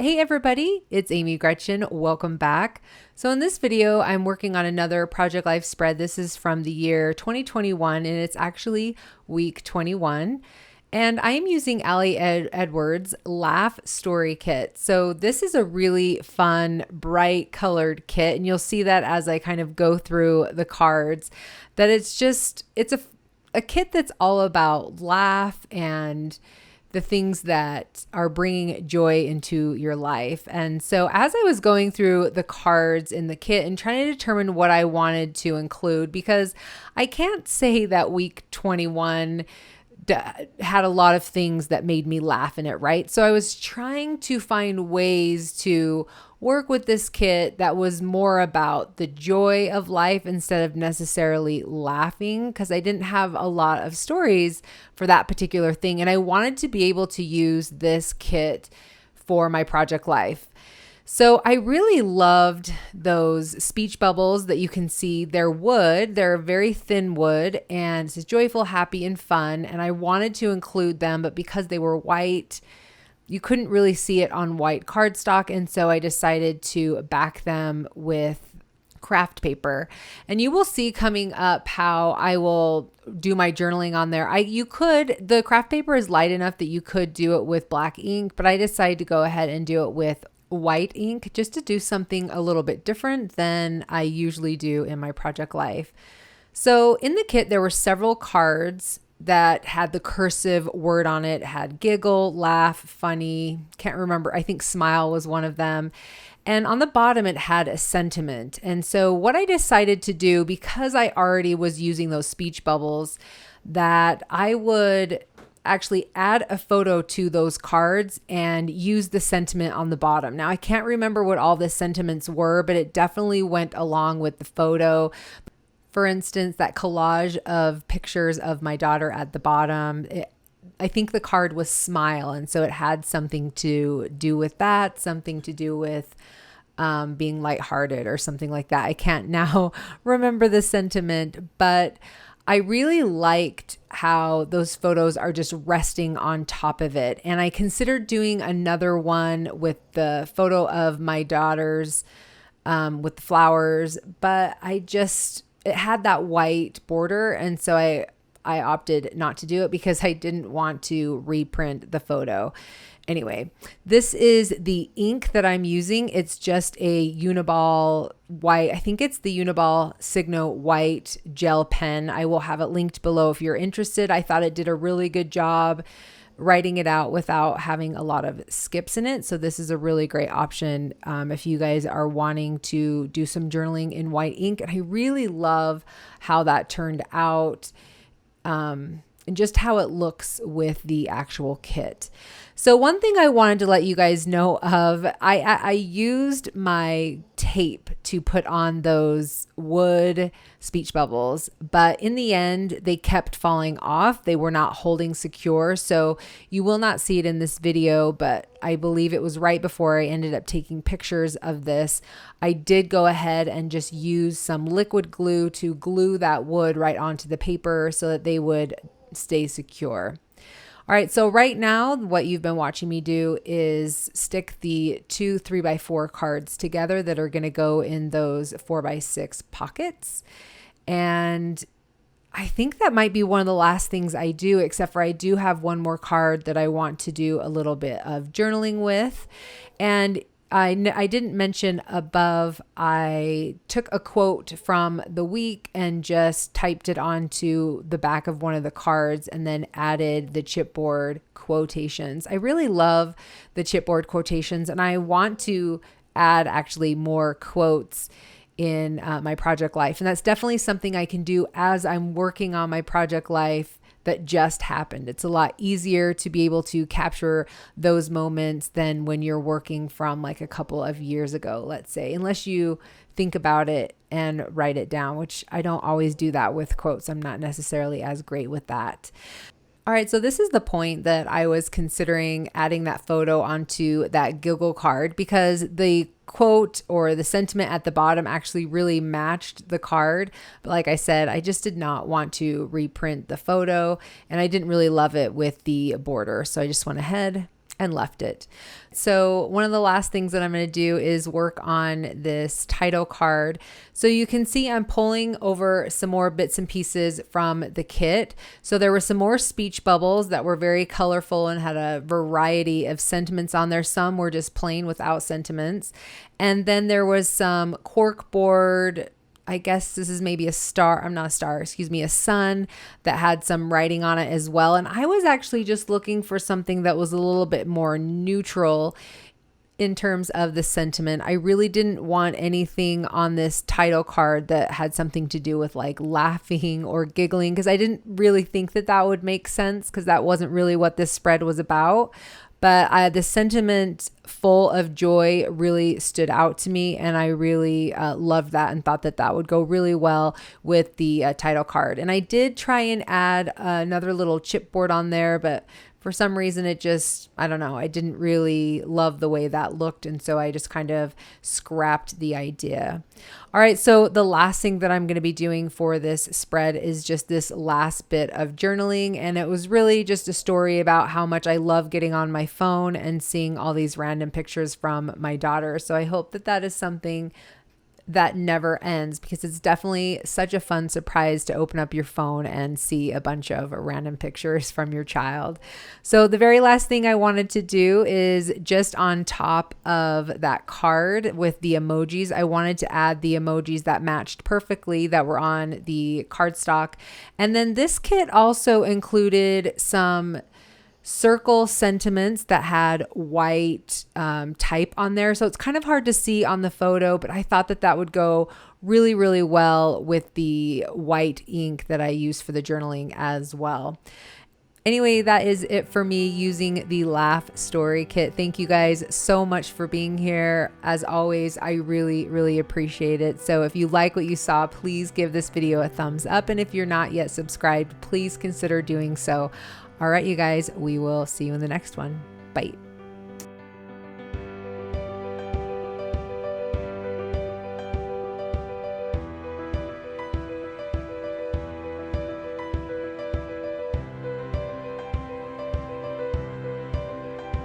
Hey everybody, it's Amy Gretchen. Welcome back. So in this video, I'm working on another Project Life spread. This is from the year 2021 and it's actually week 21. And I am using Ali Edwards' Laugh Story Kit. So this is a really fun, bright colored kit. And you'll see that as I kind of go through the cards, that it's a kit that's all about laugh and the things that are bringing joy into your life. And so as I was going through the cards in the kit and trying to determine what I wanted to include, because I can't say that week 21 had a lot of things that made me laugh in it, right? So I was trying to find ways to work with this kit that was more about the joy of life instead of necessarily laughing, because I didn't have a lot of stories for that particular thing. And I wanted to be able to use this kit for my Project Life. So I really loved those speech bubbles that you can see. They're wood, they're very thin wood, and it's joyful, happy, and fun. And I wanted to include them, but because they were white, you couldn't really see it on white cardstock. And so I decided to back them with craft paper. And you will see coming up how I will do my journaling on there. The craft paper is light enough that you could do it with black ink, but I decided to go ahead and do it with white ink just to do something a little bit different than I usually do in my Project Life. So in the kit, there were several cards that had the cursive word on it. It had giggle, laugh, funny, can't remember. I think smile was one of them. And on the bottom, it had a sentiment. And so what I decided to do, because I already was using those speech bubbles, that I would actually add a photo to those cards and use the sentiment on the bottom. Now, I can't remember what all the sentiments were, but it definitely went along with the photo. For instance, that collage of pictures of my daughter at the bottom, I think the card was smile. And so it had something to do with that, something to do with being lighthearted or something like that. I can't now remember the sentiment, but I really liked how those photos are just resting on top of it. And I considered doing another one with the photo of my daughter's with the flowers, but it had that white border. And so I opted not to do it because I didn't want to reprint the photo. Anyway, this is the ink that I'm using. It's just a Uni-Ball white. I think it's the Uni-Ball Signo white gel pen. I will have it linked below if you're interested. I thought it did a really good job writing it out without having a lot of skips in it. So this is a really great option if you guys are wanting to do some journaling in white ink. And I really love how that turned out. And just how it looks with the actual kit. So one thing I wanted to let you guys know of, I used my tape to put on those wood speech bubbles, but in the end, they kept falling off. They were not holding secure. So you will not see it in this video, but I believe it was right before I ended up taking pictures of this. I did go ahead and just use some liquid glue to glue that wood right onto the paper so that they would stay secure. All right, so right now what you've been watching me do is stick the two 3x4 cards together that are going to go in those 4x6 pockets. And I think that might be one of the last things I do, except for I do have one more card that I want to do a little bit of journaling with. And I didn't mention above, I took a quote from the week and just typed it onto the back of one of the cards and then added the chipboard quotations. I really love the chipboard quotations, and I want to add actually more quotes in my Project Life. And that's definitely something I can do as I'm working on my Project Life that just happened. It's a lot easier to be able to capture those moments than when you're working from like a couple of years ago, let's say, unless you think about it and write it down, which I don't always do that with quotes. I'm not necessarily as great with that. All right, so this is the point that I was considering adding that photo onto that giggle card, because the quote or the sentiment at the bottom actually really matched the card. But like I said, I just did not want to reprint the photo, and I didn't really love it with the border. So I just went ahead and left it. So one of the last things that I'm going to do is work on this title card. So you can see I'm pulling over some more bits and pieces from the kit. So there were some more speech bubbles that were very colorful and had a variety of sentiments on there. Some were just plain without sentiments. And then there was some cork board, I guess this is maybe a star, I'm not a star, excuse me, a sun that had some writing on it as well. And I was actually just looking for something that was a little bit more neutral in terms of the sentiment. I really didn't want anything on this title card that had something to do with like laughing or giggling, because I didn't really think that that would make sense, because that wasn't really what this spread was about. But the sentiment full of joy really stood out to me, and I really loved that and thought that that would go really well with the title card. And I did try and add another little chipboard on there, but for some reason it just, I don't know, I didn't really love the way that looked, and so I just kind of scrapped the idea. All right, so the last thing that I'm going to be doing for this spread is just this last bit of journaling, and it was really just a story about how much I love getting on my phone and seeing all these random pictures from my daughter. So I hope that that is something that never ends, because it's definitely such a fun surprise to open up your phone and see a bunch of random pictures from your child. So the very last thing I wanted to do is just on top of that card with the emojis, I wanted to add the emojis that matched perfectly that were on the cardstock. And then this kit also included some circle sentiments that had white type on there. So it's kind of hard to see on the photo, but I thought that that would go really, really well with the white ink that I use for the journaling as well. Anyway, that is it for me using the Laugh Story Kit. Thank you guys so much for being here. As always, I really, really appreciate it. So if you like what you saw, please give this video a thumbs up. And if you're not yet subscribed, please consider doing so. All right, you guys, we will see you in the next one. Bye.